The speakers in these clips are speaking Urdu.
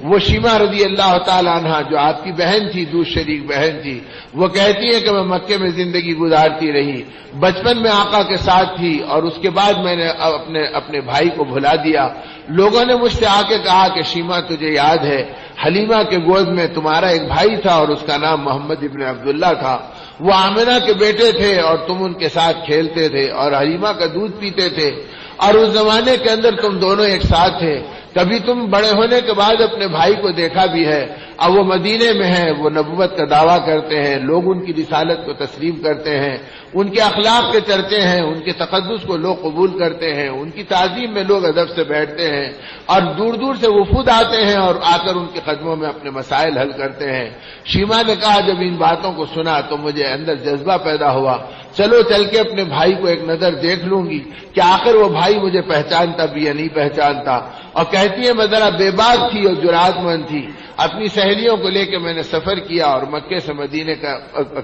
وہ شیما رضی اللہ تعالی عنہا جو آپ کی بہن تھی، دودھ شریک بہن تھی، وہ کہتی ہے کہ میں مکے میں زندگی گزارتی رہی، بچپن میں آقا کے ساتھ تھی اور اس کے بعد میں نے اپنے بھائی کو بھلا دیا۔ لوگوں نے مجھ سے آ کے کہا کہ شیما تجھے یاد ہے حلیمہ کے گود میں تمہارا ایک بھائی تھا اور اس کا نام محمد ابن عبداللہ تھا، وہ آمنہ کے بیٹے تھے اور تم ان کے ساتھ کھیلتے تھے اور حلیمہ کا دودھ پیتے تھے، اور اس زمانے کے اندر تم دونوں ایک ساتھ تھے۔ کبھی تم بڑے ہونے کے بعد اپنے بھائی کو دیکھا بھی ہے، اب وہ مدینے میں ہیں، وہ نبوت کا دعویٰ کرتے ہیں، لوگ ان کی رسالت کو تسلیم کرتے ہیں، ان کے اخلاق کے چرچے ہیں، ان کے تقدس کو لوگ قبول کرتے ہیں، ان کی تعظیم میں لوگ ادب سے بیٹھتے ہیں، اور دور دور سے وفود آتے ہیں اور آ کر ان کے قدموں میں اپنے مسائل حل کرتے ہیں۔ شیما نے کہا جب ان باتوں کو سنا تو مجھے اندر جذبہ پیدا ہوا، چلو چل کے اپنے بھائی کو ایک نظر دیکھ لوں گی کہ آخر وہ بھائی مجھے پہچانتا بھی یا نہیں پہچانتا۔ اور کہتی ہے میں ذرا بے باک تھی اور جرأت مند تھی، اپنی سہیلیوں کو لے کے میں نے سفر کیا اور مکے سے مدینے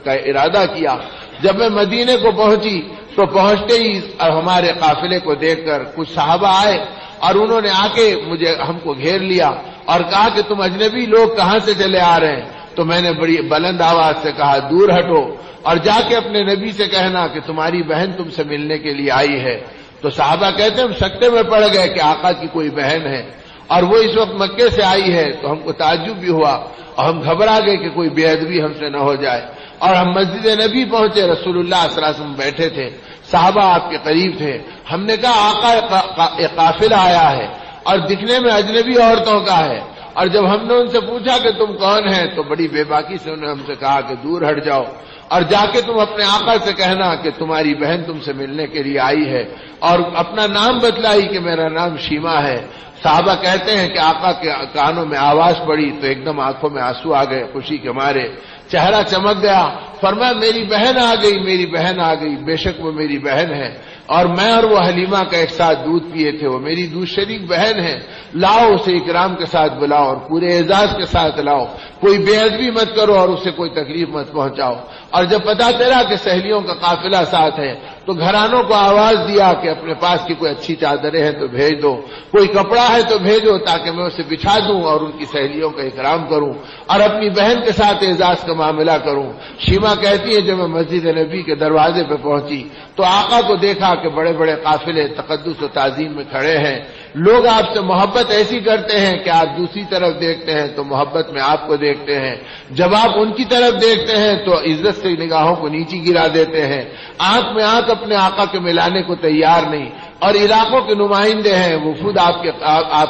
کا ارادہ کیا۔ جب میں مدینے کو پہنچی تو پہنچتے ہی ہمارے قافلے کو دیکھ کر کچھ صحابہ آئے اور انہوں نے آ کے ہم کو گھیر لیا اور کہا کہ تم اجنبی لوگ کہاں سے چلے آ رہے ہیں؟ تو میں نے بڑی بلند آواز سے کہا دور ہٹو اور جا کے اپنے نبی سے کہنا کہ تمہاری بہن تم سے ملنے کے لیے آئی ہے۔ تو صحابہ کہتے ہیں ہم سکتے میں پڑ گئے کہ آقا کی کوئی بہن ہے اور وہ اس وقت مکے سے آئی ہے، تو ہم کو تعجب بھی ہوا اور ہم گھبرا گئے کہ کوئی بے ادبی ہم سے نہ ہو جائے، اور ہم مسجد نبی پہنچے، رسول اللہ صلی اللہ علیہ وسلم بیٹھے تھے، صحابہ آپ کے قریب تھے۔ ہم نے کہا آقا ایک قافلہ آیا ہے اور دکھنے میں اجنبی عورتوں کا ہے، اور جب ہم نے ان سے پوچھا کہ تم کون ہیں تو بڑی بے باکی سے انہوں نے ہم سے کہا کہ دور ہٹ جاؤ اور جا کے تم اپنے آقا سے کہنا کہ تمہاری بہن تم سے ملنے کے لیے آئی ہے، اور اپنا نام بتلائی کہ میرا نام شیما ہے۔ صحابہ کہتے ہیں کہ آقا کے کانوں میں آواز پڑی تو ایک دم آنکھوں میں آنسو آ گئے خوشی کے مارے، چہرہ چمک گیا، فرمایا میری بہن آ گئی، میری بہن آ گئی، بے شک وہ میری بہن ہے، اور میں اور وہ حلیمہ کا ایک ساتھ دودھ پیے تھے، وہ میری دودھ شریک بہن ہے، لاؤ اسے اکرام کے ساتھ بلاؤ اور پورے اعزاز کے ساتھ لاؤ، کوئی بے ادبی مت کرو اور اسے کوئی تکلیف مت پہنچاؤ۔ اور جب پتا چلا کہ سہیلیوں کا قافلہ ساتھ ہے تو گھرانوں کو آواز دیا کہ اپنے پاس کی کوئی اچھی چادریں ہیں تو بھیج دو، کوئی کپڑا ہے تو بھیجو تاکہ میں اسے بچھا دوں اور ان کی سہیلیوں کا اکرام کروں اور اپنی بہن کے ساتھ اعزاز کا معاملہ کروں۔ شیما کہتی ہے جب میں مسجد نبی کے دروازے پہ پہنچی تو آقا کو دیکھا کہ بڑے بڑے قافلے تقدس و تعظیم میں کھڑے ہیں، لوگ آپ سے محبت ایسی کرتے ہیں کہ آپ دوسری طرف دیکھتے ہیں تو محبت میں آپ کو دیکھتے ہیں، جب آپ ان کی طرف دیکھتے ہیں تو عزت سے نگاہوں کو نیچی گرا دیتے ہیں، آنکھ میں آنکھ اپنے آقا کے ملانے کو تیار نہیں، اور علاقوں کے نمائندے ہیں وہ خود آپ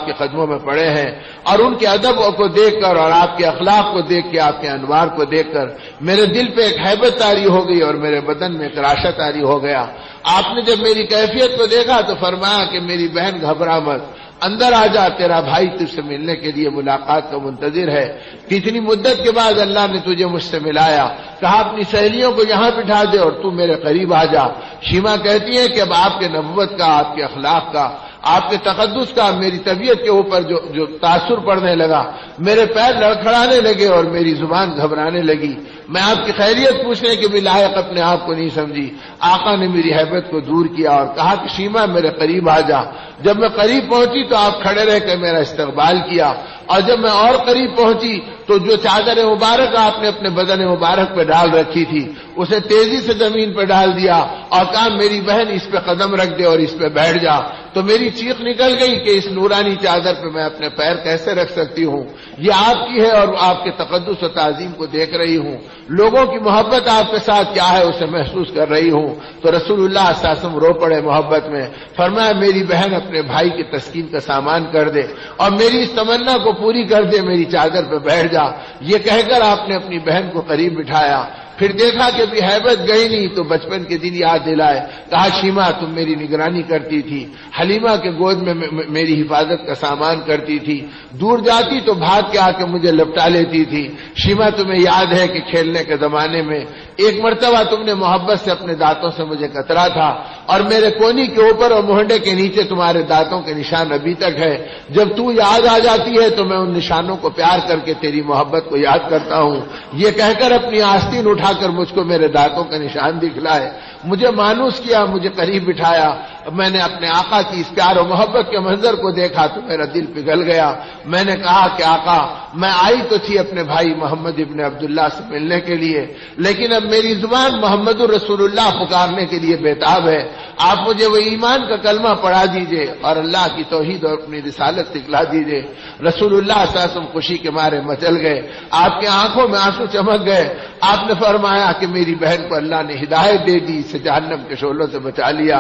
کے قدموں میں پڑے ہیں، اور ان کے ادب کو دیکھ کر اور آپ کے اخلاق کو دیکھ کے آپ کے انوار کو دیکھ کر میرے دل پہ ایک ہیبت طاری ہو گئی اور میرے بدن میں ایک راشا طاری ہو گیا۔ آپ نے جب میری کیفیت کو دیکھا تو فرمایا کہ میری بہن گھبرا مت، اندر آ جا، تیرا بھائی تجھ سے ملنے کے لیے ملاقات کا منتظر ہے، کتنی مدت کے بعد اللہ نے تجھے مجھ سے ملایا، کہا اپنی سہیلیوں کو یہاں بٹھا دے اور تو میرے قریب آ جا۔ شیما کہتی ہے کہ اب آپ کے نبوت کا، آپ کے اخلاق کا، آپ کے تقدس کا میری طبیعت کے اوپر جو تاثر پڑنے لگا، میرے پیر لڑکھڑانے لگے اور میری زبان گھبرانے لگی، میں آپ کی خیریت پوچھنے کے بھی لائق اپنے آپ کو نہیں سمجھی۔ آقا نے میری ہیبت کو دور کیا اور کہا کہ شیما میرے قریب آ جا۔ جب میں قریب پہنچی تو آپ کھڑے رہ کے میرا استقبال کیا، اور جب میں اور قریب پہنچی تو جو چادر مبارک آپ نے اپنے بدن مبارک پہ ڈال رکھی تھی اسے تیزی سے زمین پہ ڈال دیا اور کہا میری بہن اس پہ قدم رکھ دے اور اس پہ بیٹھ جا۔ تو میری چیخ نکل گئی کہ اس نورانی چادر پہ میں اپنے پیر کیسے رکھ سکتی ہوں، یہ آپ کی ہے اور آپ کے تقدس و تعظیم کو دیکھ رہی ہوں، لوگوں کی محبت آپ کے ساتھ کیا ہے اسے محسوس کر رہی ہوں۔ تو رسول اللہ صلی اللہ علیہ وسلم رو پڑے محبت میں، فرمایا میری بہن اپنے بھائی کے تسکین کا سامان کر دے اور میری اس تمنا کو پوری کر دے، میری چادر پہ بیٹھ جا۔ یہ کہہ کر آپ نے اپنی بہن کو قریب بٹھایا، پھر دیکھا کہ بھی ہیبت گئی نہیں تو بچپن کے دن یاد دلائے، کہا شیما تم میری نگرانی کرتی تھی، حلیمہ کے گود میں میری حفاظت کا سامان کرتی تھی، دور جاتی تو بھاگ کے آ کے مجھے لپٹا لیتی تھی۔ شیما تمہیں یاد ہے کہ کھیلنے کے زمانے میں ایک مرتبہ تم نے محبت سے اپنے دانتوں سے مجھے کترا تھا اور میرے کونی کے اوپر اور مہنڈے کے نیچے تمہارے دانتوں کے نشان ابھی تک ہے، جب تو یاد آ جاتی ہے تو میں ان نشانوں کو پیار کر کے تیری محبت کو یاد کرتا ہوں۔ یہ کہہ کر اپنی آستین اٹھا کر مجھ کو میرے دانتوں کا نشان دکھلائے، مجھے مانوس کیا، مجھے قریب بٹھایا میں نے اپنے آقا کی اس پیار و محبت کے منظر کو دیکھا تو میرا دل پگھل گیا. میں نے کہا کہ آقا میں آئی تو تھی اپنے بھائی محمد ابن عبداللہ سے ملنے کے لیے، لیکن اب میری زبان محمد رسول اللہ پکارنے کے لیے بےتاب ہے. آپ مجھے وہ ایمان کا کلمہ پڑھا دیجئے اور اللہ کی توحید اور اپنی رسالت سکھلا دیجئے. رسول اللہ صلی اللہ علیہ وسلم خوشی کے مارے مچل گئے، آپ کے آنکھوں میں آنسو چمک گئے. آپ نے فرمایا کہ میری بہن کو اللہ نے ہدایت دے دی، اسے جہنم کے شعلوں سے بچا لیا.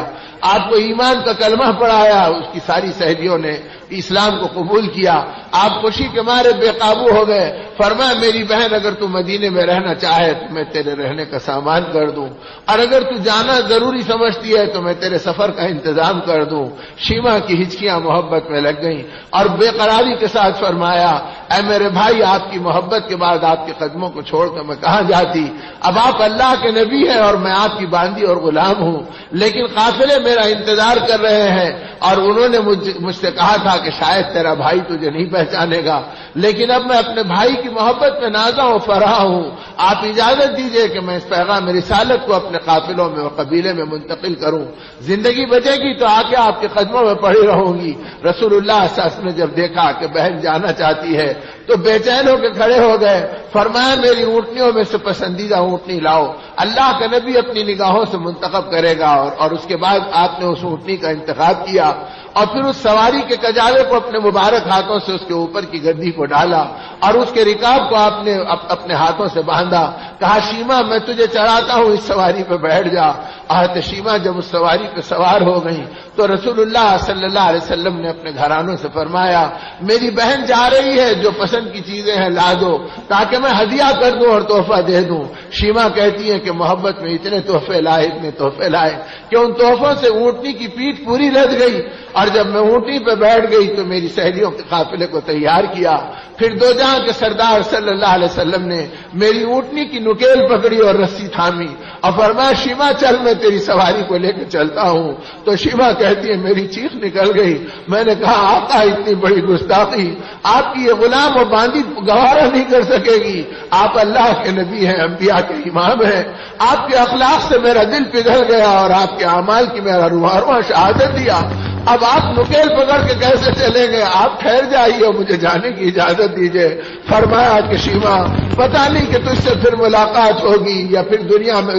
آپ کو ایمان کا کلمہ پڑھایا، اس کی ساری سہیلیوں نے اسلام کو قبول کیا. آپ خوشی کے مارے بے قابو ہو گئے. فرمایا میری بہن اگر تو مدینے میں رہنا چاہے تو میں تیرے رہنے کا سامان کر دوں، اور اگر تو جانا ضروری سمجھتی ہے تو میں تیرے سفر کا انتظام کر دوں. شیما کی ہچکیاں محبت میں لگ گئیں اور بے قراری کے ساتھ فرمایا اے میرے بھائی، آپ کی محبت کے بعد آپ کے قدموں کو چھوڑ کر میں کہاں جاتی؟ اب آپ اللہ کے نبی ہیں اور میں آپ کی باندی اور غلام ہوں، لیکن قافلے میرا انتظار کر رہے ہیں اور انہوں نے مجھ سے کہا تھا کہ شاید تیرا بھائی تجھے نہیں پہچانے گا، لیکن اب میں اپنے بھائی کی محبت میں نازا و فرح ہوں. آپ اجازت دیجئے کہ میں اس پیغام رسالت کو اپنے قافلوں میں اور قبیلے میں منتقل کروں. زندگی بچے گی تو آ کے آپ کے قدموں میں پڑی رہوں گی. رسول اللہ صلی اللہ علیہ وسلم نے جب دیکھا کہ بہن جانا چاہتی ہے تو بے چین ہو کے کھڑے ہو گئے. فرمایا میری اونٹنیوں میں سے پسندیدہ اونٹنی لاؤ، اللہ کا نبی اپنی نگاہوں سے منتخب کرے گا. اور اس کے بعد آپ نے اس اونٹنی کا انتخاب کیا اور پھر اس سواری کے کجاوے کو اپنے مبارک ہاتھوں سے اس کے اوپر کی گدی کو ڈالا اور اس کے رکاب کو آپ نے اپنے ہاتھوں سے باندھا. کہا شیما میں تجھے چڑھاتا ہوں، اس سواری پہ بیٹھ جا. حضرت شیما جب اس سواری پہ سوار ہو گئی تو رسول اللہ صلی اللہ علیہ وسلم نے اپنے گھرانوں سے فرمایا میری بہن جا رہی ہے، جو پسند کی چیزیں ہیں لا دو تاکہ میں ہدیہ کر دوں اور تحفہ دے دوں. شیما کہتی ہے کہ محبت میں اتنے تحفے لائے کہ ان تحفوں سے اونٹنی کی پیٹھ پوری لد گئی. اور جب میں اونٹنی پہ بیٹھ گئی تو میری سہیلیوں کے قافلے کو تیار کیا. پھر دو جہاں کے سردار صلی اللہ علیہ وسلم نے میری اونٹنی کی نکیل پکڑی اور رسی تھامی اور فرمایا شیما چل میں تیری سواری کو لے کے چلتا ہوں. تو شیما کہتی ہے میری چیخ نکل گئی. میں نے کہا آقا اتنی بڑی گستاخی آپ کی یہ غلام اور باندی گوارا نہیں کر سکے گی. آپ اللہ کے نبی ہیں، انبیاء کے امام ہیں. آپ کے اخلاق سے میرا دل پگھل گیا اور آپ کے اعمال کی میرا روح شہادت دیا. اب آپ نکیل پکڑ کے کیسے چلیں گے؟ آپ ٹھہر جائیے اور مجھے جانے کی اجازت دیجیے. فرمایا کہ شیما پتہ نہیں کہ تجھ سے پھر ملاقات ہوگی یا پھر دنیا میں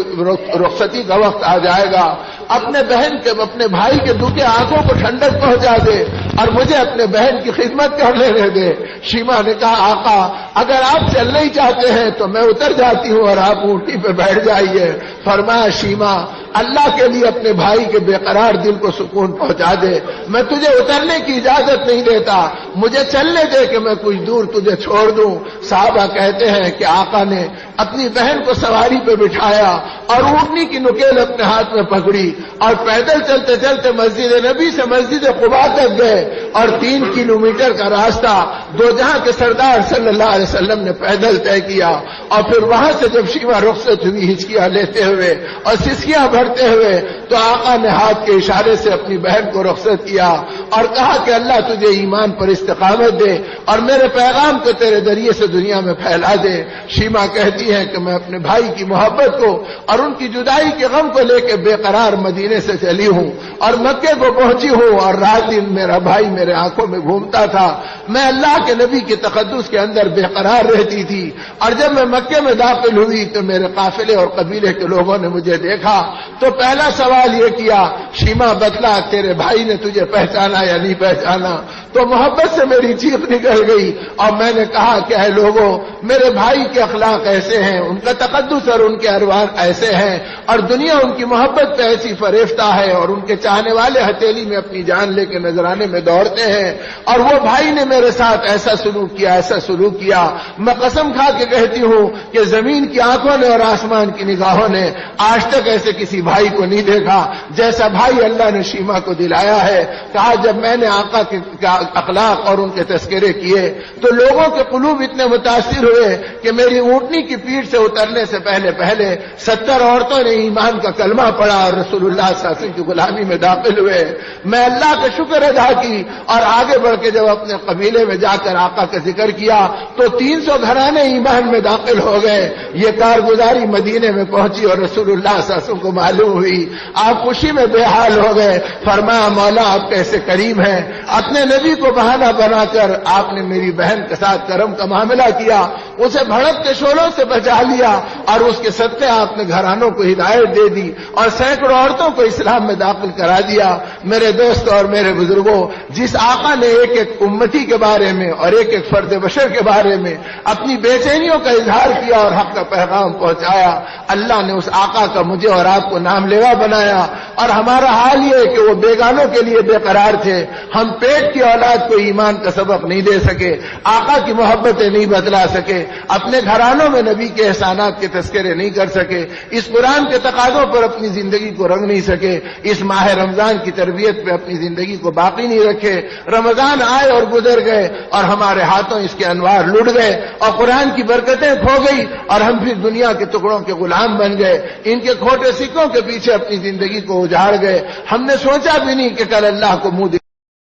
رخصتی کا وقت آ جائے گا. اپنے بہن کے اپنے بھائی کے دکھے آنکھوں کو ٹھنڈک پہنچا دے اور مجھے اپنے بہن کی خدمت کر لینے دے. شیما نے کہا آقا اگر آپ چلنا ہی چاہتے ہیں تو میں اتر جاتی ہوں اور آپ اونٹنی پہ بیٹھ جائیے. فرمایا شیما اللہ کے لیے اپنے بھائی کے بے قرار دل کو سکون پہنچا دے. میں تجھے اترنے کی اجازت نہیں دیتا، مجھے چلنے دے کہ میں کچھ دور تجھے چھوڑ دوں. صحابہ کہتے ہیں کہ آقا نے اپنی بہن کو سواری پہ بٹھایا اور اونٹنی کی نکیل اپنے ہاتھ میں پکڑی اور پیدل چلتے چلتے مسجد نبی سے مسجد قباء تک گئے. اور 3 کلومیٹر کا راستہ دو جہاں کے سردار صلی اللہ علیہ وسلم نے پیدل طے کیا. اور پھر وہاں سے جب شیما رخصت ہوئی ہچکیاں لیتے ہوئے اور سسکیاں بھرتے ہوئے تو آقا نے ہاتھ کے اشارے سے اپنی بہن کو رخصت کیا اور کہا کہ اللہ تجھے ایمان پر استقامت دے اور میرے پیغام کو تیرے ذریعے سے دنیا میں پھیلا دے. شیما کہتی ہے کہ میں اپنے بھائی کی محبت کو اور ان کی جدائی کے غم کو لے کے بے قرار مدینے سے چلی ہوں اور مکے کو پہنچی ہوں اور رات دن میرا بھائی میرے آنکھوں میں گھومتا تھا. میں اللہ کے نبی کے تقدس کے اندر بے قرار رہتی تھی اور جب میں مکے میں داخل ہوئی تو میرے قافلے اور قبیلے کے لوگوں نے مجھے دیکھا تو پہلا سوال یہ کیا شیما بتلا تیرے بھائی نے تجھے پہچانا یا نہیں پہچانا؟ تو محبت سے میری چیخ نکل گئی اور میں نے کہا کہ اے لوگوں میرے بھائی کے اخلاق ایسے ہیں، ان کا تقدس اور ان کے ارواح ایسے ہیں اور دنیا ان کی محبت پہ ایسی فریفتہ ہے اور ان کے چاہنے والے ہتھیلی میں اپنی جان لے کے نذرانے میں دوڑتے ہیں اور وہ بھائی نے میرے ساتھ ایسا سلوک کیا. میں قسم کھا کے کہتی ہوں کہ زمین کی آنکھوں نے اور آسمان کی نگاہوں نے آج تک ایسے کسی بھائی کو نہیں دیکھا جیسا بھائی اللہ نے شیما کو دلایا ہے. کہا جب میں نے آقا کے اخلاق اور ان کے تذکرے کیے تو لوگوں کے قلوب اتنے متاثر ہوئے کہ میری اونٹنی کی پیٹھ سے اترنے سے پہلے 70 عورتوں نے ایمان کا کلمہ پڑھا اور رسول اللہ صلی اللہ علیہ وسلم کی غلامی میں داخل ہوئے. میں اللہ کا شکر ادا کی اور آگے بڑھ کے جب اپنے قبیلے میں جا کر آقا کا ذکر کیا تو 300 گھرانے ایمان میں داخل ہو گئے. یہ کارگزاری مدینے میں پہنچی اور رسول اللہ صلی اللہ علیہ وسلم کو معلوم ہوئی. آپ خوشی میں بے حال ہو گئے. فرمایا مولا آپ کیسے کریم ہیں. اپنے نبی کو بہانہ بنا کر آپ نے میری بہن کے ساتھ کرم کا معاملہ کیا, اسے بھڑکتے شعلوں سے بچا لیا اور اس کے صدقے آپ نے گھرانوں کو ہدایت دے دی اور سینکڑوں عورتوں کو اسلام میں داخل کرا دیا. میرے دوست اور میرے بزرگوں, جس آقا نے ایک ایک امتی کے بارے میں اور ایک ایک فرد بشر کے بارے میں اپنی بے چینیوں کا اظہار کیا اور حق کا پیغام پہنچایا, اللہ نے اس آقا کا مجھے اور آپ کو نام لیوا بنایا. اور ہمارا حال یہ ہے کہ وہ بیگانوں کے لیے بے قرار تھے. ہم پیٹ کی اولاد کو ایمان کا سبق نہیں دے سکے, آقا کی محبتیں نہیں بتلا سکے, اپنے گھرانوں میں نبی کے احسانات کے تذکرے نہیں کر سکے, اس قرآن کے تقاضوں پر اپنی زندگی کو رنگ نہیں سکے, اس ماہ رمضان کی تربیت پہ اپنی زندگی کو باقی نہیں رکھے. رمضان آئے اور گزر گئے اور ہمارے ہاتھوں اس کے انوار لٹ گئے اور قرآن کی برکتیں کھو گئی اور ہم پھر دنیا کے ٹکڑوں کے غلام بن گئے. ان کے کھوٹے سکوں کے پیچھے اپنی زندگی کو اجاڑ گئے. ہم نے سوچا بھی نہیں کہ کل اللہ کو منہ